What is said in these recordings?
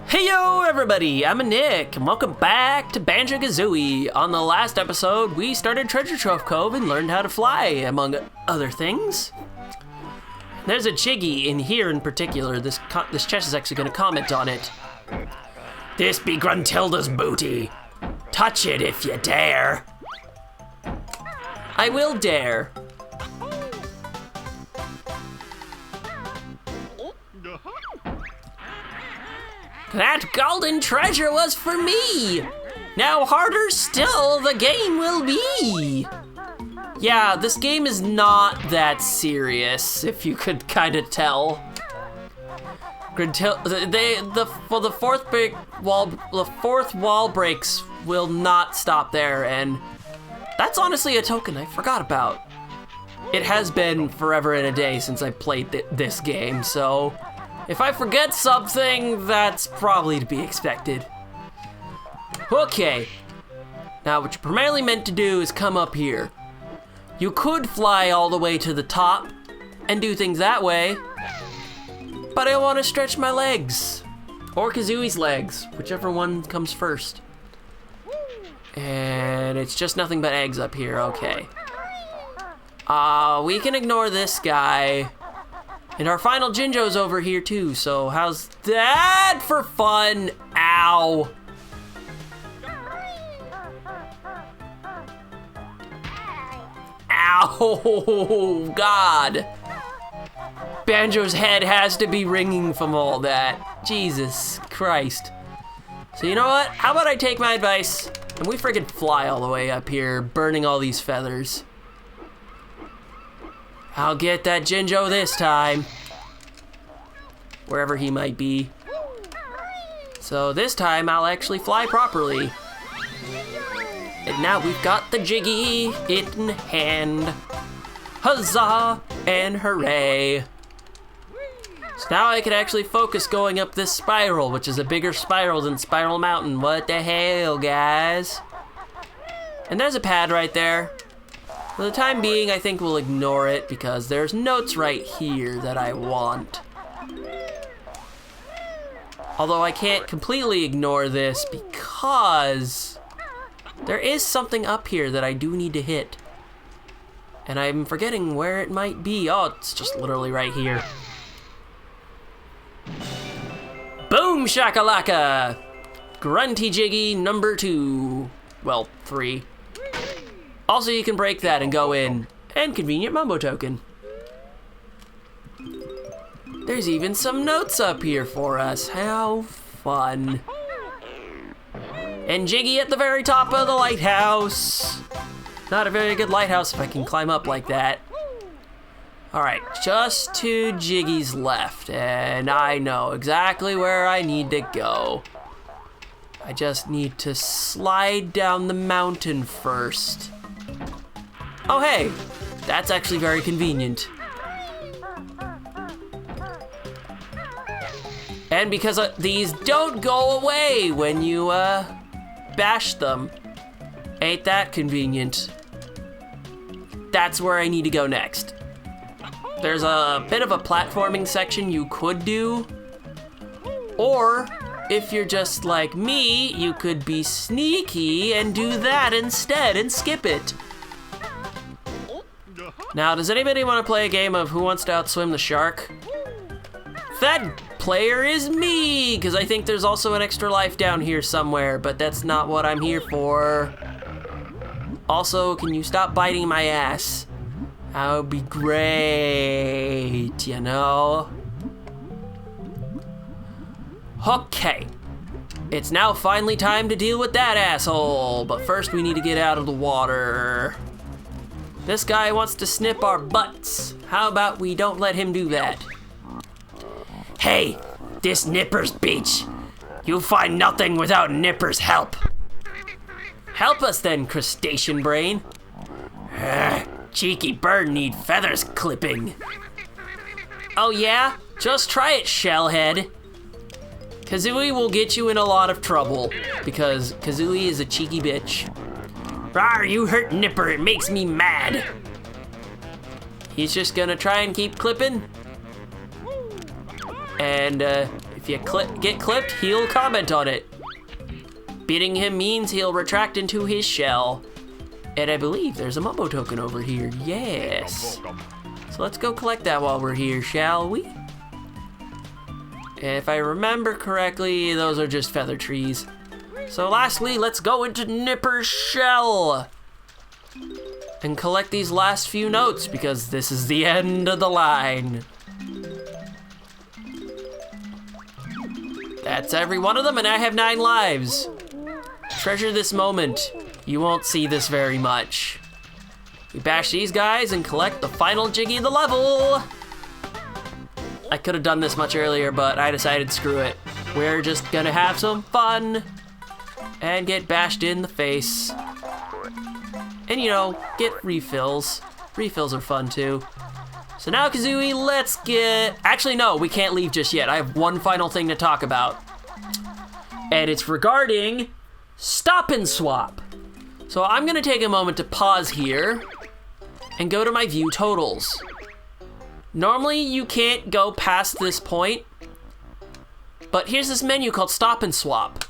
Heyo everybody, I'm Nick, and welcome back to Banjo Kazooie. On the last episode, we started Treasure Trove Cove and learned how to fly, among other things. There's a Jiggy in here in particular. This chest is actually going to comment on it. This be Gruntilda's booty. Touch it if you dare. I will dare. That golden treasure was for me! Now harder still the game will be! Yeah, this game is not that serious, if you could kind of tell. The fourth wall breaks will not stop there, and that's honestly a token I forgot about. It has been forever and a day since I played this game, so if I forget something, that's probably to be expected. Okay, now what you're primarily meant to do is come up here. You could fly all the way to the top and do things that way, but I want to stretch my legs, or Kazooie's legs, whichever one comes first. And it's just nothing but eggs up here, okay. We can ignore this guy. And our final Jinjo's over here too, so how's that for fun? Ow. Ow, God. Banjo's head has to be ringing from all that. Jesus Christ. So you know what? How about I take my advice and we friggin' fly all the way up here, burning all these feathers. I'll get that Jinjo this time. Wherever he might be. So this time I'll actually fly properly. And now we've got the Jiggy in hand. Huzzah and hooray. So now I can actually focus going up this spiral, which is a bigger spiral than Spiral Mountain. What the hell, guys? And there's a pad right there. For the time being, I think we'll ignore it because there's notes right here that I want. Although I can't completely ignore this because there is something up here that I do need to hit. And I'm forgetting where it might be. Oh, it's just literally right here. Boom shakalaka! Grunty Jiggy number 2. Well, 3. Also, you can break that and go in. And convenient Mumbo token. There's even some notes up here for us. How fun. And Jiggy at the very top of the lighthouse. Not a very good lighthouse if I can climb up like that. Alright, just to Jiggy's left. And I know exactly where I need to go. I just need to slide down the mountain first. Oh hey, that's actually very convenient. And because these don't go away when you bash them. Ain't that convenient? That's where I need to go next. There's a bit of a platforming section you could do. Or, if you're just like me, you could be sneaky and do that instead and skip it. Now, does anybody want to play a game of Who Wants to Outswim the Shark? That player is me, because I think there's also an extra life down here somewhere, but that's not what I'm here for. Also, can you stop biting my ass? That would be great, you know? Okay. It's now finally time to deal with that asshole, but first we need to get out of the water. This guy wants to snip our butts. How about we don't let him do that? Hey, this Nipper's beach. You'll find nothing without Nipper's help. Help us then, crustacean brain. Cheeky bird need feathers clipping. Oh yeah? Just try it, shellhead. Kazooie will get you in a lot of trouble because Kazooie is a cheeky bitch. Rawr, you hurt Nipper, it makes me mad. He's just gonna try and keep clipping. And if you get clipped, he'll comment on it. Beating him means he'll retract into his shell. And I believe there's a Mumbo token over here. Yes. So let's go collect that while we're here, shall we? If I remember correctly, those are just feather trees. So lastly, let's go into Nipper's shell and collect these last few notes because this is the end of the line. That's every one of them, and I have 9 lives. Treasure this moment. You won't see this very much. We bash these guys and collect the final Jiggy of the level. I could have done this much earlier, but I decided screw it. We're just gonna have some fun and get bashed in the face. And you know, get refills. Refills are fun too. So now, Kazooie, let's get... Actually, no, we can't leave just yet. I have one final thing to talk about. And it's regarding Stop and Swap. So I'm gonna take a moment to pause here and go to my view totals. Normally, you can't go past this point, but here's this menu called Stop and Swap.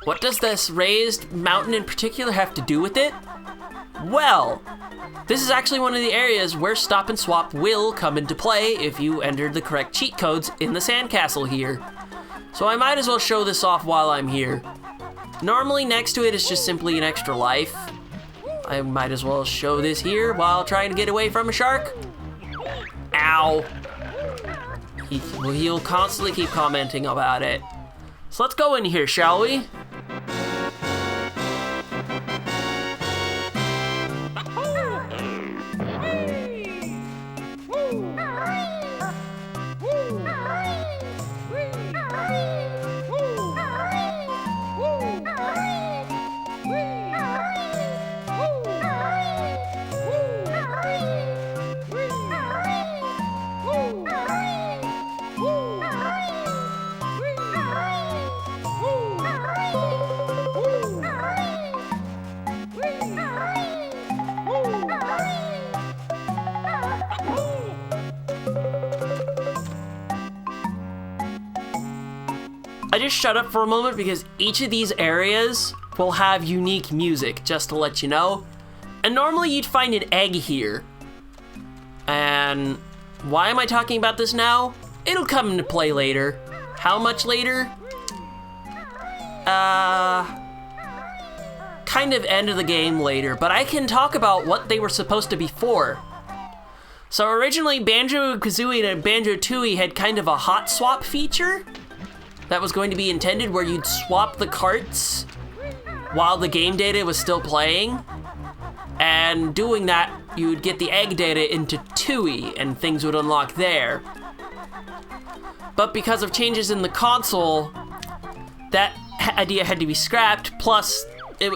What does this raised mountain in particular have to do with it? Well, this is actually one of the areas where Stop and Swap will come into play if you entered the correct cheat codes in the sandcastle here. So I might as well show this off while I'm here. Normally next to it is just simply an extra life. I might as well show this here while trying to get away from a shark. Ow. He'll constantly keep commenting about it. So let's go in here, shall we? I just shut up for a moment because each of these areas will have unique music, just to let you know. And normally you'd find an egg here. And why am I talking about this now? It'll come into play later. How much later? Kind of end of the game later, but I can talk about what they were supposed to be for. So originally Banjo Kazooie and Banjo Tooie had kind of a hot swap feature that was going to be intended where you'd swap the carts while the game data was still playing. And doing that, you would get the egg data into Tooie and things would unlock there. But because of changes in the console, that idea had to be scrapped, plus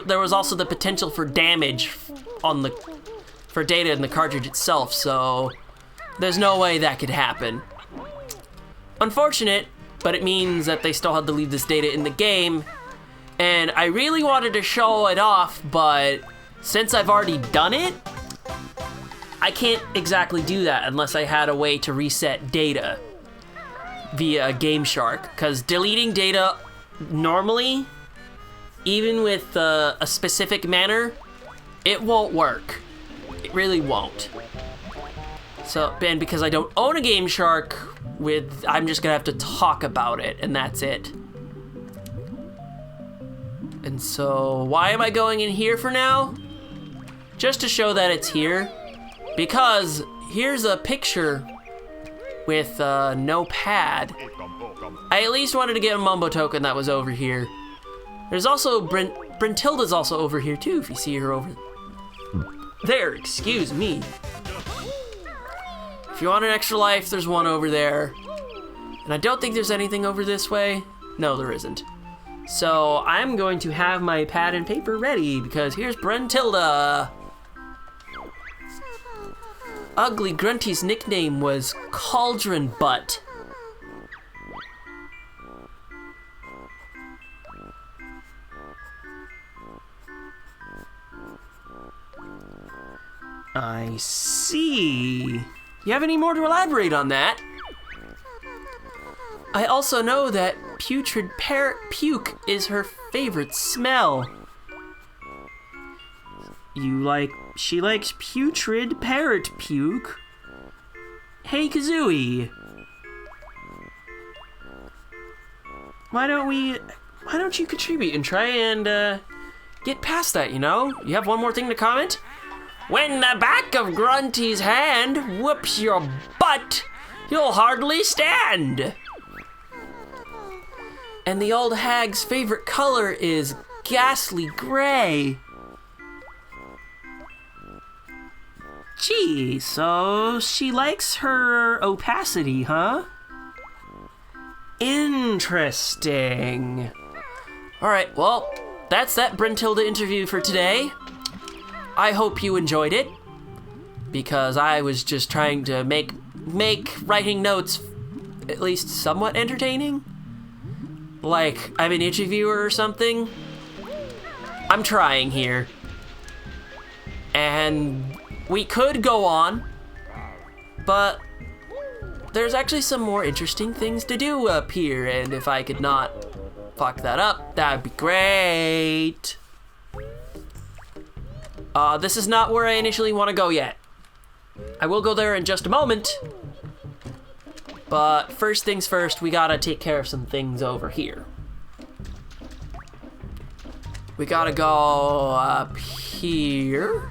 there was also the potential for damage for data in the cartridge itself, so there's no way that could happen. Unfortunate, but it means that they still had to leave this data in the game, and I really wanted to show it off, but since I've already done it, I can't exactly do that unless I had a way to reset data via Game Shark, because deleting data normally, even with a specific manner, it won't work. It really won't. So, and because I don't own a Game Shark, I'm just gonna have to talk about it, and that's it. And so, why am I going in here for now? Just to show that it's here, because here's a picture with no pad. I at least wanted to get a Mumbo token that was over here. There's also Brentilda's also over here too, if you see her over there, excuse me. If you want an extra life, there's one over there. And I don't think there's anything over this way. No, there isn't. So I'm going to have my pad and paper ready because here's Brentilda. Ugly Grunty's nickname was Cauldron Butt. I see. You have any more to elaborate on that? I also know that putrid parrot puke is her favorite smell. She likes putrid parrot puke? Hey, Kazooie. Why don't you contribute and try and get past that, you know? You have one more thing to comment? When the back of Grunty's hand whoops your butt, you'll hardly stand. And the old hag's favorite color is ghastly gray. Gee, so she likes her opacity, huh? Interesting. Alright, well, that's that Brentilda interview for today. I hope you enjoyed it, because I was just trying to make writing notes at least somewhat entertaining. Like, I'm an interviewer or something. I'm trying here. And we could go on, but there's actually some more interesting things to do up here, and if I could not fuck that up, that'd be great. This is not where I initially want to go yet. I will go there in just a moment, but first things first, we gotta take care of some things over here. We gotta go up here.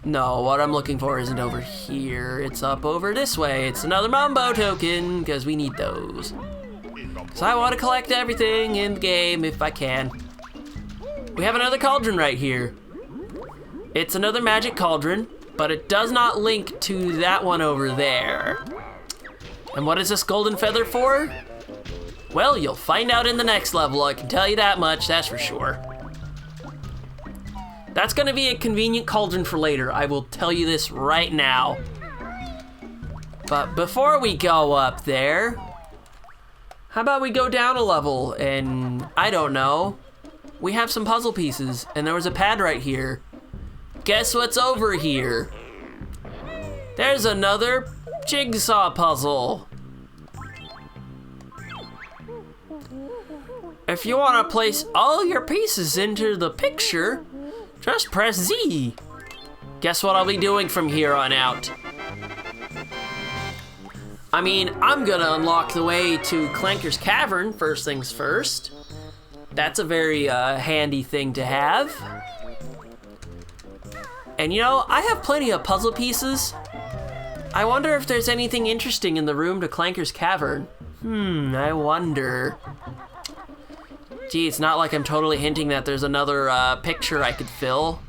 No, what I'm looking for isn't over here. It's up over this way. It's another Mumbo token, because we need those. Because I want to collect everything in the game if I can. We have another cauldron right here. It's another magic cauldron, but it does not link to that one over there. And what is this golden feather for? Well, you'll find out in the next level, I can tell you that much, that's for sure. That's gonna be a convenient cauldron for later, I will tell you this right now. But before we go up there, how about we go down a level and, I don't know, we have some puzzle pieces and there was a pad right here. Guess what's over here? There's another jigsaw puzzle. If you want to place all your pieces into the picture, just press Z. Guess what I'll be doing from here on out? I mean, I'm gonna unlock the way to Clanker's Cavern, first things first. That's a very handy thing to have. And you know, I have plenty of puzzle pieces. I wonder if there's anything interesting in the room to Clanker's Cavern. I wonder. Gee, it's not like I'm totally hinting that there's another picture I could fill.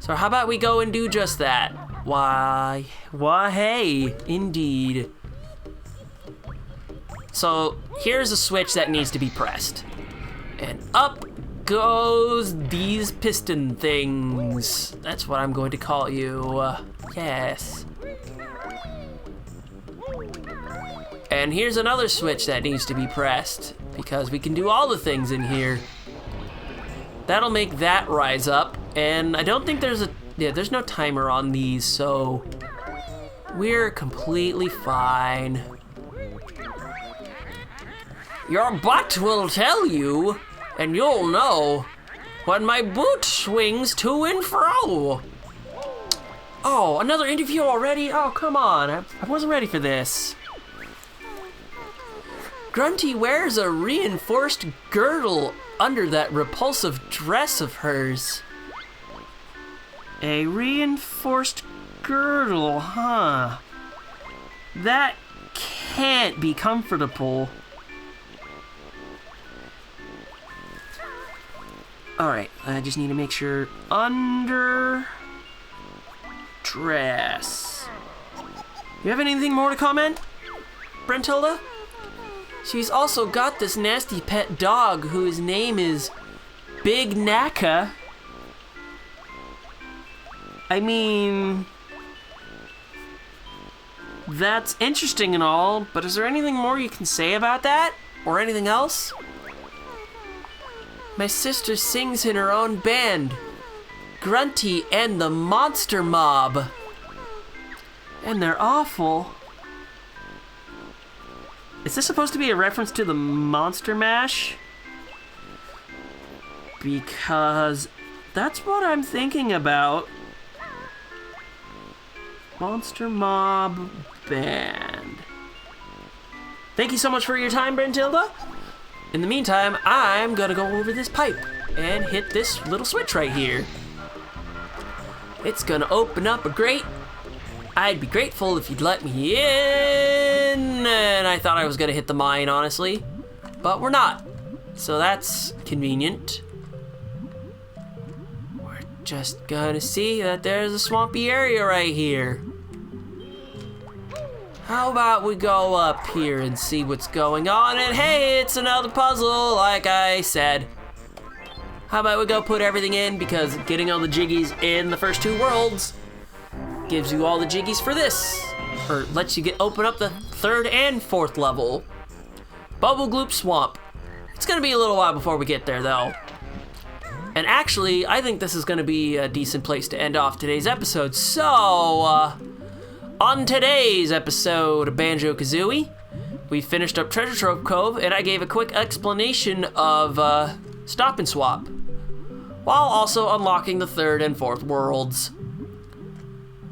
So how about we go and do just that? Why, hey, indeed. So here's a switch that needs to be pressed. And up goes these piston things. That's what I'm going to call you. Yes. And here's another switch that needs to be pressed, because we can do all the things in here. That'll make that rise up, and I don't think there's no timer on these, so we're completely fine. Your butt will tell you, and you'll know, when my boot swings to and fro. Oh, another interview already? Oh, come on, I wasn't ready for this. Grunty wears a reinforced girdle under that repulsive dress of hers. A reinforced girdle, huh? That can't be comfortable. Alright, I just need to make sure. Under dress. You have anything more to comment, Brentilda? She's also got this nasty pet dog whose name is Big Naka. I mean, that's interesting and all, but is there anything more you can say about that? Or anything else? My sister sings in her own band, Grunty and the Monster Mob. And they're awful. Is this supposed to be a reference to the Monster Mash? Because that's what I'm thinking about. Monster Mob Band. Thank you so much for your time, Brentilda. In the meantime, I'm gonna go over this pipe and hit this little switch right here. It's gonna open up a grate. I'd be grateful if you'd let me in. And I thought I was gonna hit the mine, honestly, but we're not. So that's convenient. We're just gonna see that there's a swampy area right here. How about we go up here and see what's going on? And hey, it's another puzzle, like I said. How about we go put everything in, because getting all the Jiggies in the first 2 worlds gives you all the Jiggies for this. Or lets you open up the 3rd and 4th level. Bubble Gloop Swamp. It's gonna be a little while before we get there though. And actually, I think this is gonna be a decent place to end off today's episode. So, on today's episode of Banjo Kazooie, we finished up Treasure Trove Cove, and I gave a quick explanation of Stop and Swap, while also unlocking the 3rd and 4th worlds.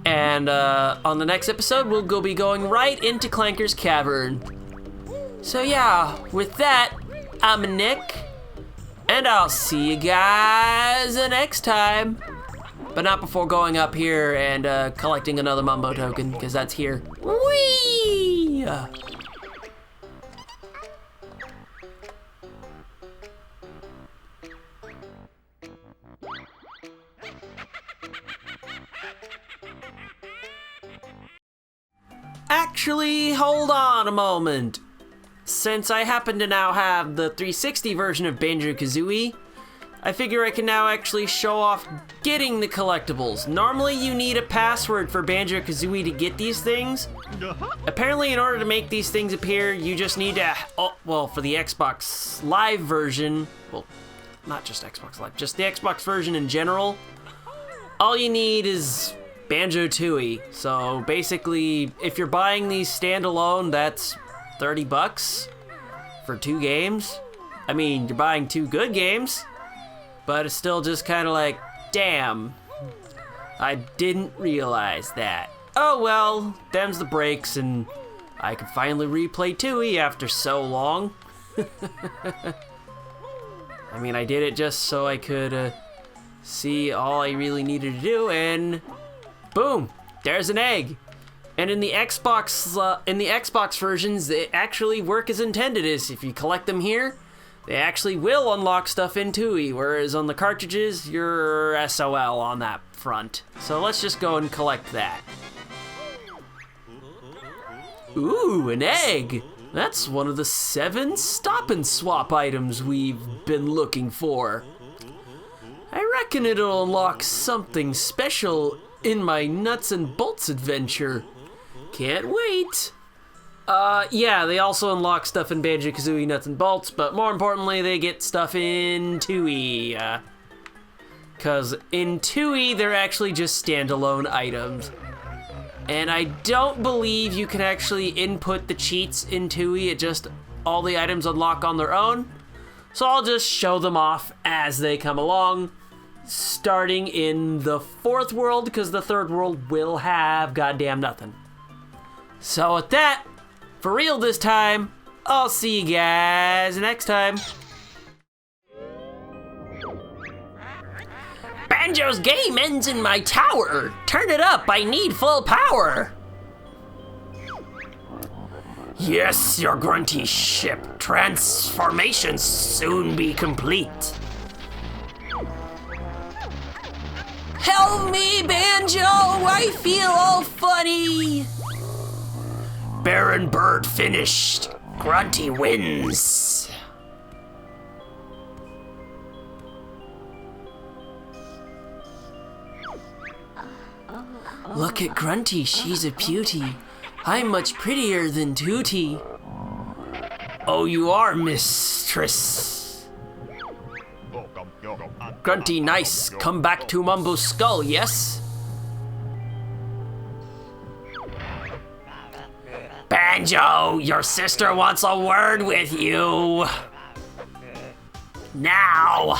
And on the next episode, we'll be going right into Clanker's Cavern. So yeah, with that, I'm Nick, and I'll see you guys next time. But not before going up here and collecting another Mumbo token, because that's here. Whee! Actually, hold on a moment. Since I happen to now have the 360 version of Banjo Kazooie, I figure I can now actually show off getting the collectibles. Normally you need a password for Banjo Kazooie to get these things. Apparently in order to make these things appear, you just need to, well, for the Xbox Live version, well, not just Xbox Live, just the Xbox version in general, all you need is Banjo Tooie. So basically, if you're buying these standalone, that's $30 for 2 games. I mean, you're buying 2 good games, but it's still just kind of like, damn, I didn't realize that. Oh well, them's the breaks, and I can finally replay Tooie after so long. I mean, I did it just so I could see all I really needed to do, and boom, there's an egg. And in the Xbox versions, they actually work as intended. Is if you collect them here, they actually will unlock stuff in Tooie, whereas on the cartridges, you're SOL on that front. So let's just go and collect that. Ooh, an egg! That's one of the 7 stop and swap items we've been looking for. I reckon it'll unlock something special in my nuts and bolts adventure. Can't wait! Yeah, they also unlock stuff in Banjo Kazooie Nuts and Bolts, but more importantly, they get stuff in Tooie. Cause in Tooie, they're actually just standalone items. And I don't believe you can actually input the cheats in Tooie, it just, all the items unlock on their own. So I'll just show them off as they come along, starting in the 4th world, because the 3rd world will have goddamn nothing. So with that, for real this time, I'll see you guys next time. Banjo's game ends in my tower. Turn it up, I need full power. Yes, your grunty ship. Transformation soon be complete. Help me, Banjo, I feel all funny. Baron Bird finished. Grunty wins. Look at Grunty, she's a beauty. I'm much prettier than Tootie. Oh, you are, mistress. Grunty, nice. Come back to Mumbo's skull, yes? Banjo, your sister wants a word with you. Now.